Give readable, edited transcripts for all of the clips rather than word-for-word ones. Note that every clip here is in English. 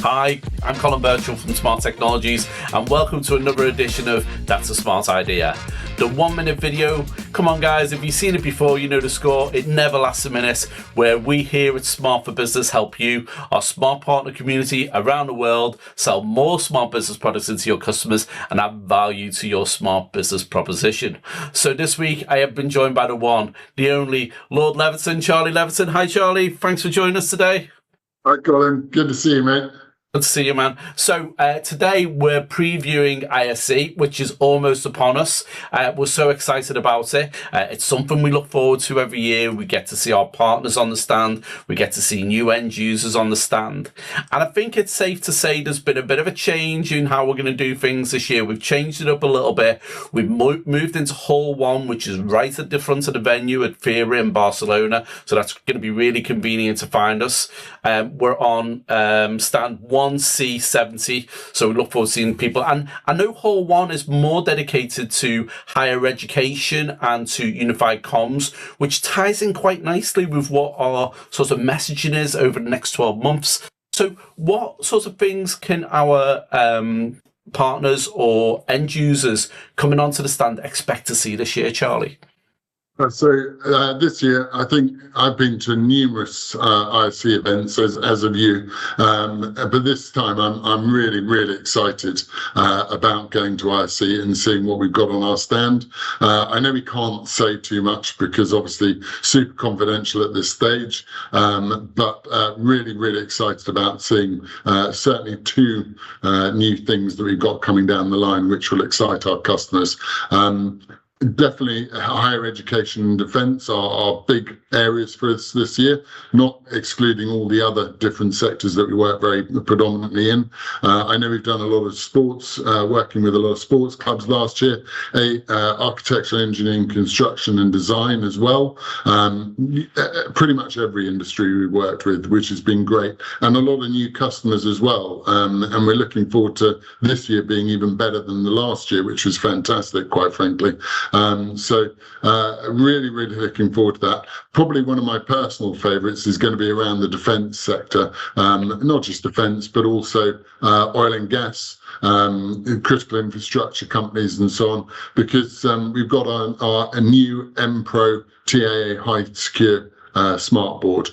Hi, I'm Colin Birchall from Smart Technologies and welcome to another edition of That's a Smart Idea. The 1 minute video, come on guys, if you've seen it before, you know the score, it never lasts a minute, where we here at Smart for Business help you, our smart partner community around the world, sell more smart business products into your customers and add value to your smart business proposition. So this week I have been joined by the one, the only Lord Leveton, Charlie Leveton. Hi Charlie, thanks for joining us today. Hi Colin, good to see you mate. Good to see you, man. So today we're previewing ISE, which is almost upon us. We're so excited about it. It's something we look forward to every year. We get to see our partners on the stand. We get to see new end users on the stand. And I think it's safe to say there's been a bit of a change in how we're going to do things this year. We've changed it up a little bit. We've moved into Hall 1, which is right at the front of the venue at Fira in Barcelona. So that's going to be really convenient to find us. We're on stand 1C70, so we look forward to seeing people. And I know Hall 1 is more dedicated to higher education and to unified comms, which ties in quite nicely with what our sort of messaging is over the next 12 months. So what sorts of things can our partners or end users coming onto the stand expect to see this year, Charlie? So this year, I think I've been to numerous ISE events, as have you, but this time I'm really excited about going to ISE and seeing what we've got on our stand. I know we can't say too much because obviously super confidential at this stage, but really excited about seeing certainly two new things that we've got coming down the line, which will excite our customers. Definitely higher education and defence are big areas for us this year, not excluding all the other different sectors that we work very predominantly in. I know we've done a lot of sports, working with a lot of sports clubs last year, architectural engineering, construction and design as well. Pretty much every industry we've worked with, which has been great, and a lot of new customers as well. And we're looking forward to this year being even better than the last year, which was fantastic, quite frankly. So really looking forward to that. Probably one of my personal favourites is going to be around the defence sector, not just defence, but also oil and gas, critical infrastructure companies and so on, because we've got a new M Pro TAA high secure smart board,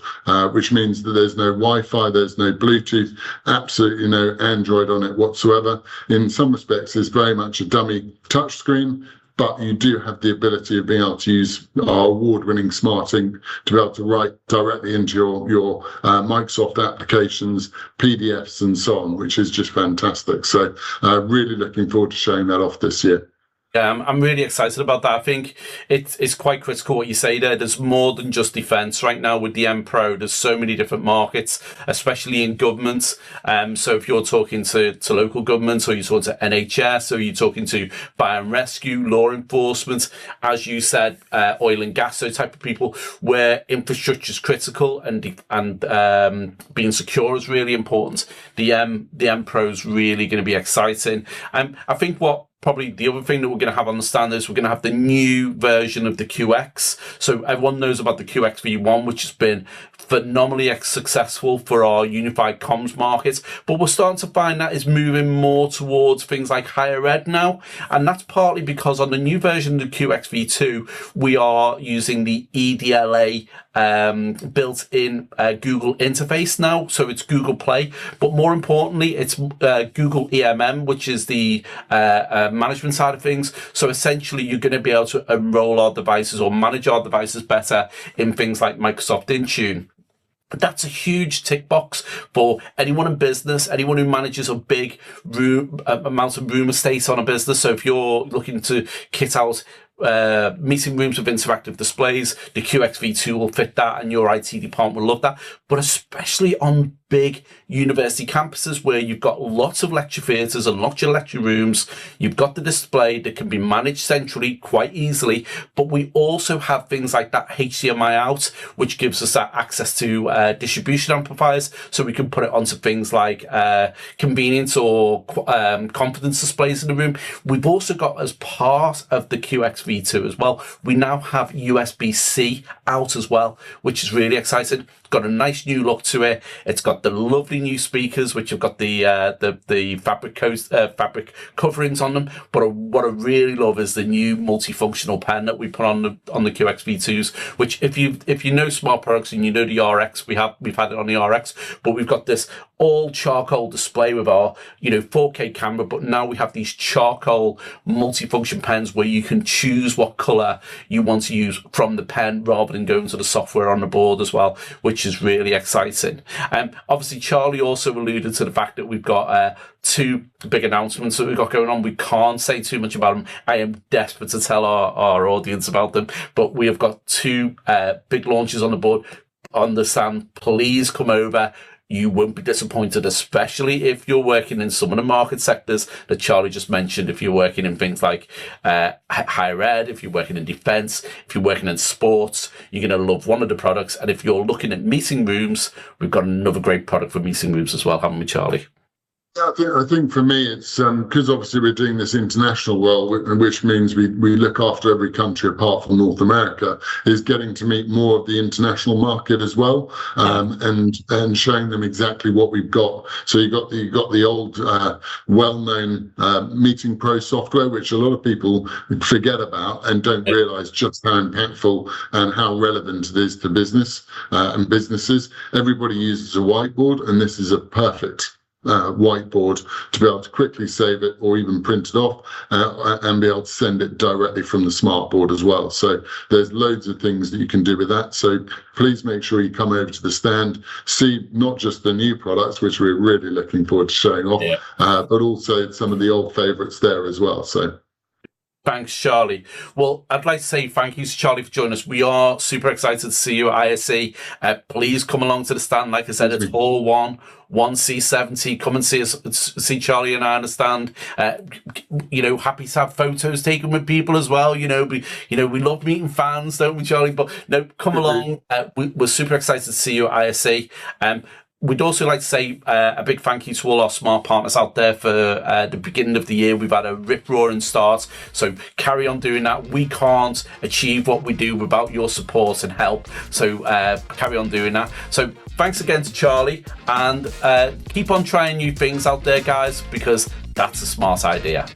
which means that there's no Wi-Fi, there's no Bluetooth, absolutely no Android on it whatsoever. In some respects, it's very much a dummy touchscreen, but you do have the ability of being able to use our award-winning Smart Ink to be able to write directly into your Microsoft applications, PDFs and so on, which is just fantastic. So really looking forward to showing that off this year. I'm really excited about that. I think it's quite critical what you say there. There's more than just defence right now with the M Pro. There's so many different markets, especially in government. So if you're talking to local governments, or you're talking to NHS, or you're talking to fire and rescue, law enforcement, as you said, oil and gas, those type of people, where infrastructure is critical and being secure is really important. The M Pro is really going to be exciting. I think probably the other thing that we're going to have on the stand is we're going to have the new version of the QX. So everyone knows about the QX V1, which has been phenomenally successful for our unified comms markets, but we're starting to find that is moving more towards things like higher ed now, and that's partly because on the new version of the QX V2 we are using the EDLA built-in Google interface now, so it's Google Play, but more importantly it's Google EMM, which is the management side of things. So essentially you're going to be able to enroll our devices or manage our devices better in things like Microsoft Intune. But that's a huge tick box for anyone in business, anyone who manages a big amount of room estate on a business. So if you're looking to kit out meeting rooms with interactive displays, the QX-V2 will fit that, and your IT department will love that. But especially on big university campuses where you've got lots of lecture theatres and lots of lecture rooms, you've got the display that can be managed centrally quite easily, but we also have things like that HDMI out, which gives us that access to distribution amplifiers, so we can put it onto things like convenience or confidence displays in the room. We've also got, as part of the QX-V2 as well, we now have USB-C out as well, which is really exciting. got a nice new look to it. It's got the lovely new speakers, which have got the fabric coverings on them. But what I really love is the new multifunctional pen that we put on the QXV2s. Which, if you know smart products and you know the RX, we've had it on the RX, but we've got this all charcoal display with our 4K camera. But now we have these charcoal multifunction pens where you can choose what color you want to use from the pen rather than going to the software on the board as well, which is really exciting. Obviously, Charlie also alluded to the fact that we've got two big announcements that we've got going on. We can't say too much about them. I am desperate to tell our audience about them, but we have got two big launches on the board. Understand, please come over. You won't be disappointed, especially if you're working in some of the market sectors that Charlie just mentioned. If you're working in things like higher ed, if you're working in defence, if you're working in sports, you're going to love one of the products. And if you're looking at meeting rooms, we've got another great product for meeting rooms as well, haven't we, Charlie? I think for me, it's because obviously we're doing this international world, which means we look after every country apart from North America, is getting to meet more of the international market as well, and showing them exactly what we've got. So you got the old well-known Meeting Pro software, which a lot of people forget about and don't realise just how impactful and how relevant it is to business and businesses. Everybody uses a whiteboard, and this is a perfect whiteboard to be able to quickly save it or even print it off and be able to send it directly from the smartboard as well. So there's loads of things that you can do with that. So please make sure you come over to the stand, see not just the new products, which we're really looking forward to showing off, but also some of the old favourites there as well. So thanks, Charlie. Well, I'd like to say thank you to Charlie for joining us. We are super excited to see you at ISE. Please come along to the stand. Like I said, it's Hall 1C70. Come and see us, see Charlie and I on the stand. Happy to have photos taken with people as well. We love meeting fans, don't we, Charlie? But no, come along. We're super excited to see you at ISE. We'd also like to say a big thank you to all our smart partners out there for the beginning of the year. We've had a rip-roaring start, so carry on doing that. We can't achieve what we do without your support and help, so carry on doing that. So thanks again to Charlie, and keep on trying new things out there, guys, because that's a smart idea.